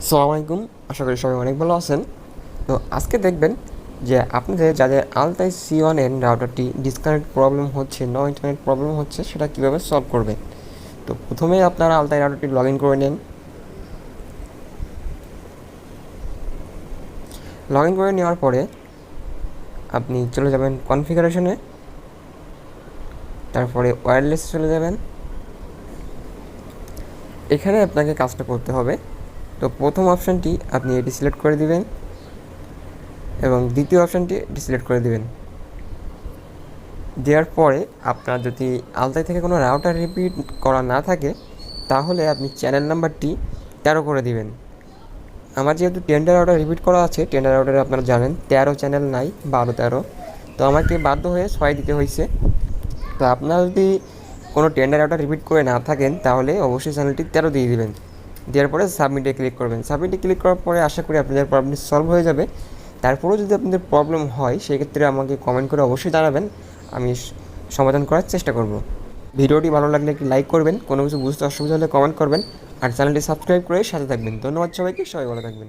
আসসালামু আলাইকুম। আশা করি সবাই অনেক ভালো আছেন। তো আজকে দেখবেন যে আপনাদের যাদের আলতাই c1n রাউটারটি ডিসকানেক্ট প্রবলেম হচ্ছে, নো ইন্টারনেট প্রবলেম হচ্ছে, সেটা কীভাবে সলভ করবেন। তো প্রথমে আপনারা আলতাই রাউটারটি লগ ইন করে নেন। লগ ইন করে নেওয়ার পরে আপনি চলে যাবেন কনফিগারেশনে, তারপরে ওয়্যারলেস চলে যাবেন। এখানে আপনাকে কাজটা করতে হবে। তো প্রথম অপশানটি আপনি এটি সিলেক্ট করে দিবেন এবং দ্বিতীয় অপশানটি সিলেক্ট করে দিবেন। দেওয়ার পরে আপনার যদি আলতাই থেকে কোনো রাউটার রিপিট করা না থাকে তাহলে আপনি চ্যানেল নাম্বারটি 13 করে দিবেন। আমার যেহেতু 10টা রাউটার রিপিট করা আছে, 10টা রাউটারে আপনারা জানেন 13 চ্যানেল নাই, 12-13, তো আমাকে বাধ্য হয়ে 6 দিতে হয়েছে। তো আপনারা যদি কোনো 10টা রাউটার রিপিট করে না থাকেন তাহলে অবশ্যই চ্যানেলটি 13 দিয়ে দিবেন। দেওয়ার পরে সাবমিটে ক্লিক করবেন। সাবমিটে ক্লিক করার পরে আশা করি আপনাদের প্রবলেম সলভ হয়ে যাবে। তারপরেও যদি আপনাদের প্রবলেম হয় সেক্ষেত্রে আমাকে কমেন্ট করে অবশ্যই জানাবেন, আমি সমাধান করার চেষ্টা করব। ভিডিওটি ভালো লাগলে একটি লাইক করবেন, কোনো কিছু বুঝতে অসুবিধা হলে কমেন্ট করবেন, আর চ্যানেলটি সাবস্ক্রাইব করে সাথে থাকবেন। ধন্যবাদ সবাইকে, সবাই ভালো থাকবেন।